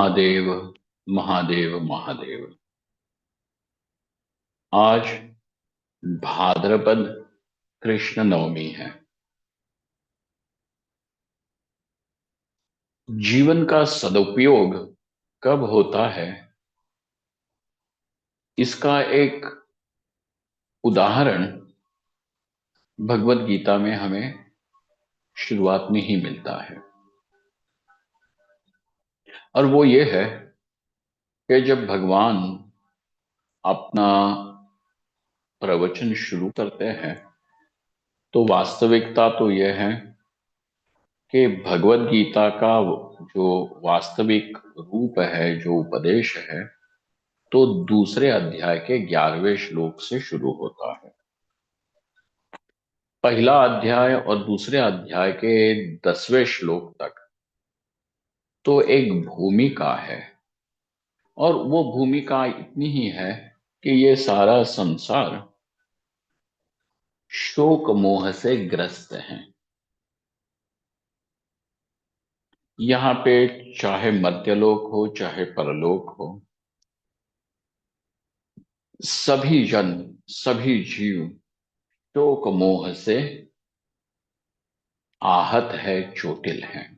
महादेव महादेव महादेव। आज भाद्रपद कृष्ण नवमी है। जीवन का सदुपयोग कब होता है, इसका एक उदाहरण भगवत गीता में हमें शुरुआत में ही मिलता है। और वो ये है कि जब भगवान अपना प्रवचन शुरू करते हैं तो वास्तविकता तो यह है कि भगवत गीता का जो वास्तविक रूप है, जो उपदेश है, तो दूसरे अध्याय के 11वें श्लोक से शुरू होता है। पहला अध्याय और दूसरे अध्याय के 10वें श्लोक तक तो एक भूमिका है। और वो भूमिका इतनी ही है कि ये सारा संसार शोक मोह से ग्रस्त है। यहाँ पे चाहे मर्त्यलोक हो चाहे परलोक हो, सभी जन, सभी जीव शोक मोह से आहत है, चोटिल है।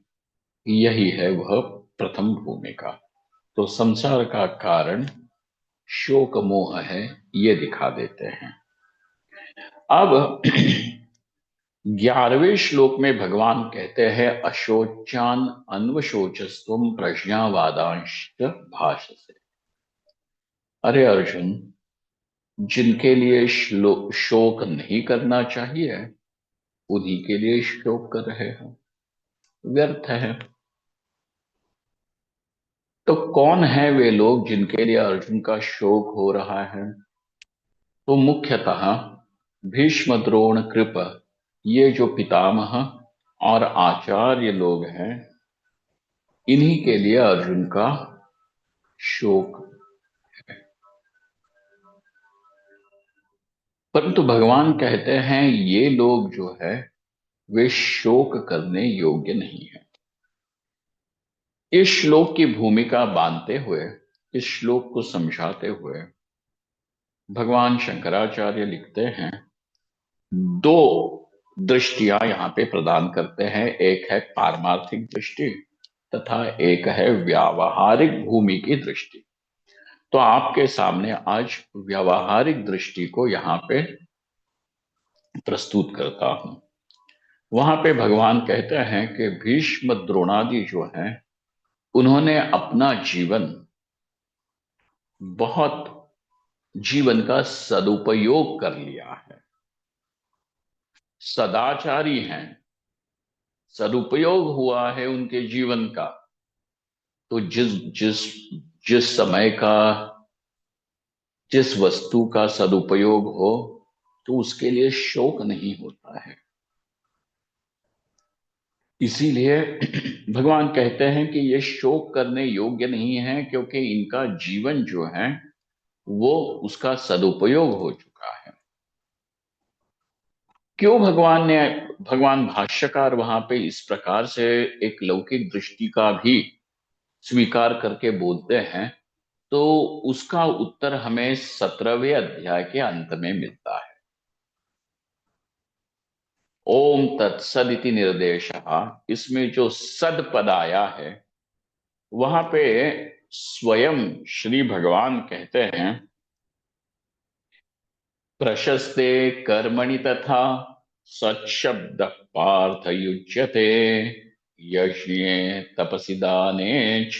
यही है वह प्रथम भूमिका। तो संसार का कारण शोक मोह है, ये दिखा देते हैं। अब 11वें श्लोक में भगवान कहते हैं, अशोचान अन्वशोचस्त्वम प्रज्ञावादांश भाषसे। अरे अर्जुन, जिनके लिए शोक नहीं करना चाहिए उन्हीं के लिए शोक कर रहे हो, व्यर्थ है। तो कौन है वे लोग जिनके लिए अर्जुन का शोक हो रहा है? तो मुख्यतः भीष्म, द्रोण, कृप, ये जो पितामह और आचार्य लोग हैं, इन्हीं के लिए अर्जुन का शोक। परंतु भगवान कहते हैं ये लोग जो है वे शोक करने योग्य नहीं है। इस श्लोक की भूमिका बांधते हुए, इस श्लोक को समझाते हुए भगवान शंकराचार्य लिखते हैं, दो दृष्टियां यहां पे प्रदान करते हैं। एक है पारमार्थिक दृष्टि तथा एक है व्यावहारिक भूमि की दृष्टि। तो आपके सामने आज व्यावहारिक दृष्टि को यहां पे प्रस्तुत करता हूं। वहां पे भगवान कहते हैं कि भीष्म, द्रोणादि जो हैं, उन्होंने अपना जीवन बहुत, जीवन का सदुपयोग कर लिया है, सदाचारी हैं, सदुपयोग हुआ है उनके जीवन का। तो जिस जिस जिस समय का, जिस वस्तु का सदुपयोग हो, तो उसके लिए शोक नहीं होता है। इसीलिए भगवान कहते हैं कि ये शोक करने योग्य नहीं है, क्योंकि इनका जीवन जो है वो उसका सदुपयोग हो चुका है। क्यों भगवान भाष्यकार वहां पे इस प्रकार से एक लौकिक दृष्टि का भी स्वीकार करके बोलते हैं, तो उसका उत्तर हमें 17वें अध्याय के अंत में मिलता है। ओम तत्सदिति निर्देश, इसमें जो सद पद आया है, वहां पे स्वयं श्री भगवान कहते हैं, प्रशस्ते कर्मणि तथा सच्छब्द पार्थ युज्यते, यज्ञे तपसि दाने च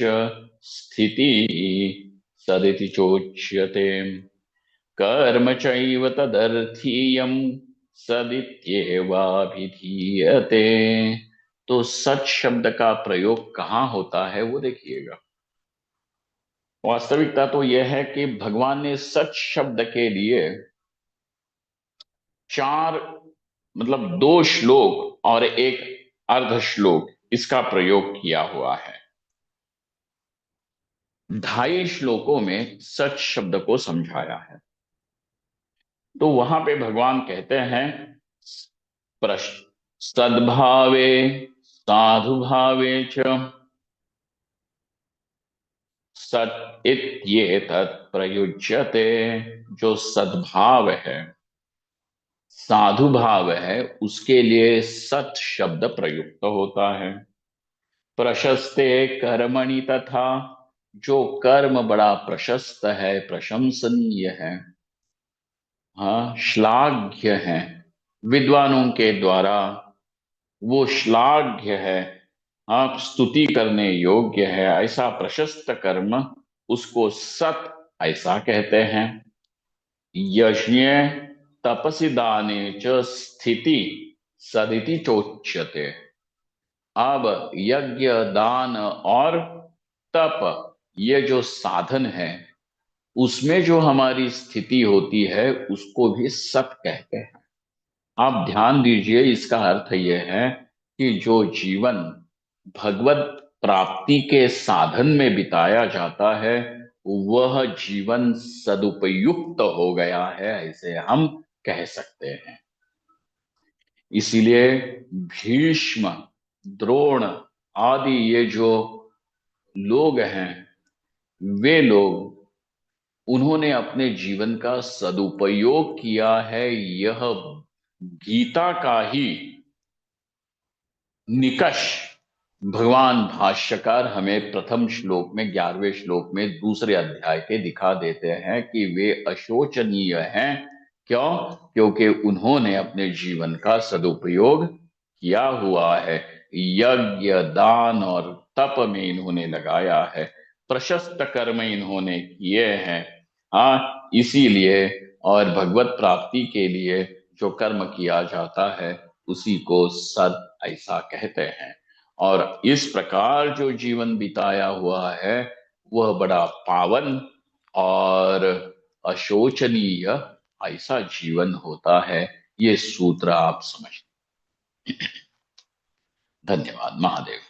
स्थिति सदिति चोच्यते, कर्म चैव तदर्थीयम सदित्येवाभिधीयते। तो सच शब्द का प्रयोग कहाँ होता है वो देखिएगा। वास्तविकता तो यह है कि भगवान ने सच शब्द के लिए चार, मतलब दो श्लोक और एक अर्ध श्लोक इसका प्रयोग किया हुआ है। 2.5 श्लोकों में सच शब्द को समझाया है। तो वहां पे भगवान कहते हैं, सद्भावे साधु भावे च सत इत्येतत् प्रयुज्यते। जो सद्भाव है, साधु भाव है, उसके लिए सत शब्द प्रयुक्त होता है। प्रशस्ते कर्मणि तथा, जो कर्म बड़ा प्रशस्त है, प्रशंसनीय है, हाँ, श्लाघ्य है, विद्वानों के द्वारा वो श्लाघ्य है, आप स्तुति करने योग्य है, ऐसा प्रशस्त कर्म, उसको सत ऐसा कहते हैं। यज्ञ तपसि दाने च स्थिति सदिति चोच्यते। अब यज्ञ, दान और तप, ये जो साधन है, उसमें जो हमारी स्थिति होती है, उसको भी सत कहते हैं। आप ध्यान दीजिए, इसका अर्थ यह है कि जो जीवन भगवत प्राप्ति के साधन में बिताया जाता है, वह जीवन सदुपयुक्त हो गया है, ऐसे हम कह सकते हैं। इसीलिए भीष्म, द्रोण आदि ये जो लोग हैं, वे लोग, उन्होंने अपने जीवन का सदुपयोग किया है। यह गीता का ही निकष भगवान भाष्यकार हमें प्रथम श्लोक में, 11वें श्लोक में, दूसरे अध्याय के दिखा देते हैं कि वे अशोचनीय हैं। क्यों? क्योंकि उन्होंने अपने जीवन का सदुपयोग किया हुआ है। यज्ञ, दान और तप में इन्होंने लगाया है, प्रशस्त कर्म इन्होंने किए हैं। हाँ, इसीलिए और भगवत प्राप्ति के लिए जो कर्म किया जाता है, उसी को सद ऐसा कहते हैं। और इस प्रकार जो जीवन बिताया हुआ है, वह बड़ा पावन और अशोचनीय ऐसा जीवन होता है। ये सूत्र आप समझ। धन्यवाद Mahadev.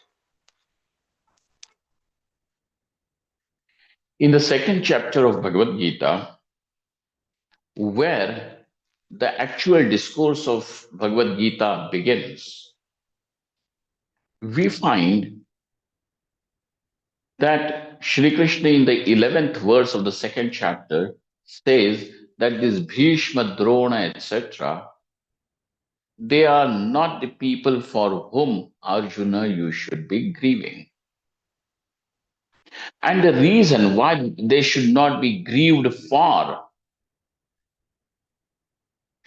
In the second chapter of Bhagavad Gita, where the actual discourse of Bhagavad Gita begins, we find that Shri Krishna in the 11th verse of the second chapter says that this Bhishma, Drona, etc., they are not the people for whom, Arjuna, you should be grieving. And the reason why they should not be grieved for,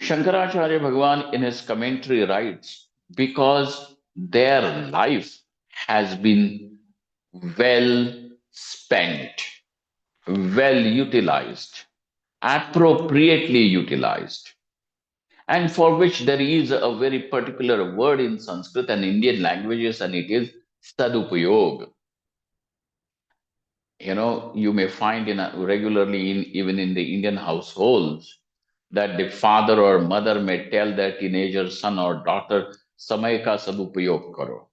Shankaracharya Bhagavan in his commentary writes, because their life has been well spent, well utilized, appropriately utilized, and for which there is a very particular word in Sanskrit and Indian languages, and it is sadupayog. You know, you may find regularly even in the Indian households that the father or mother may tell their teenager son or daughter, "Samay ka sadupayog karo."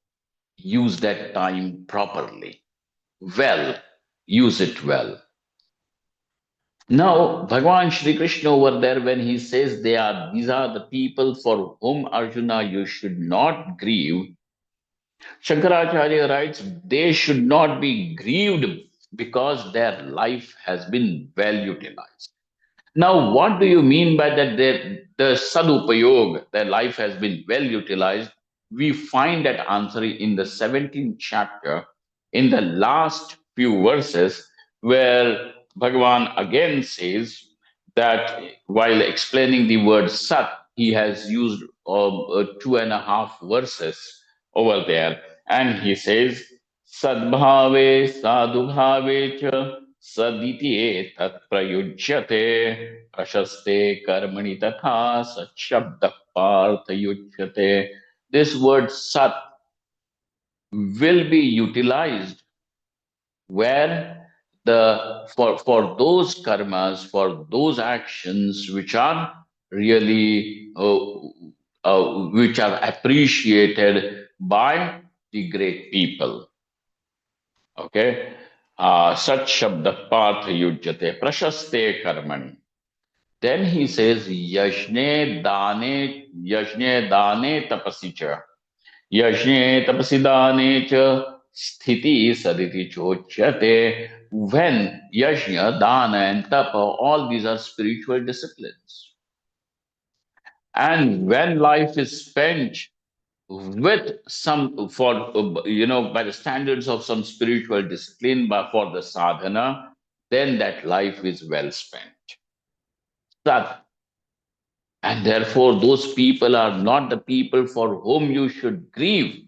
Use that time properly. Well, use it well. Now, Bhagavan Shri Krishna over there, when he says these are the people for whom, Arjuna, you should not grieve, Shankaracharya writes, they should not be grieved because their life has been well utilized. Now, what do you mean by that? The sadupayog, their life has been well utilized. We find that answer in the 17th chapter, in the last few verses, where Bhagavan again says that while explaining the word sat, he has used 2.5 verses over there. And he says, Sadbhave sadhubhave cha saditi etat prayujyate prashaste karmani tatha sachabda parthayujyate. This word sat will be utilized where for those karmas, for those actions which are really which are appreciated by the great people. Okay, Sat Shabda Parth Yujyate Prashaste Karmani. Then he says Yajne Dane Tapasi Cha. Yajne Tapasi Dane Cha Sthiti Saditi Chochate. when yajna, dana, and tapa, all these are spiritual disciplines. And when life is spent with some for by the standards of some spiritual discipline but for the sadhana, then that life is well spent. That and therefore those people are not the people for whom you should grieve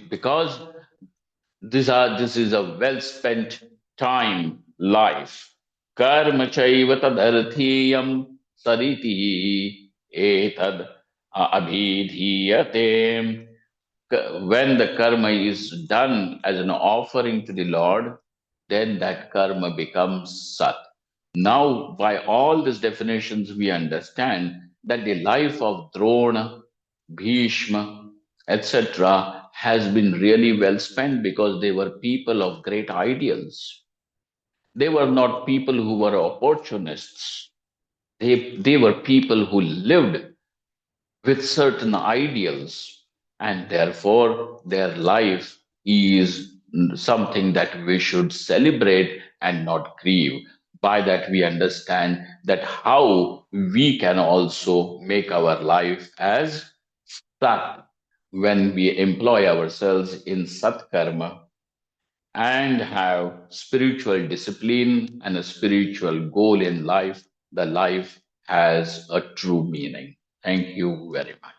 because this is a well spent time life. Karma chaiva tadarthiyam sariti etad abhidhiyate. When the karma is done as an offering to the Lord, then that karma becomes sat. Now, by all these definitions, we understand that the life of Drona, Bhishma, etc., has been really well spent because they were people of great ideals. They were not people who were opportunists. They were people who lived with certain ideals, and therefore their life is something that we should celebrate and not grieve. By that, we understand that how we can also make our life as sat when we employ ourselves in sat karma and have spiritual discipline and a spiritual goal in life. The life has a true meaning. Thank you very much.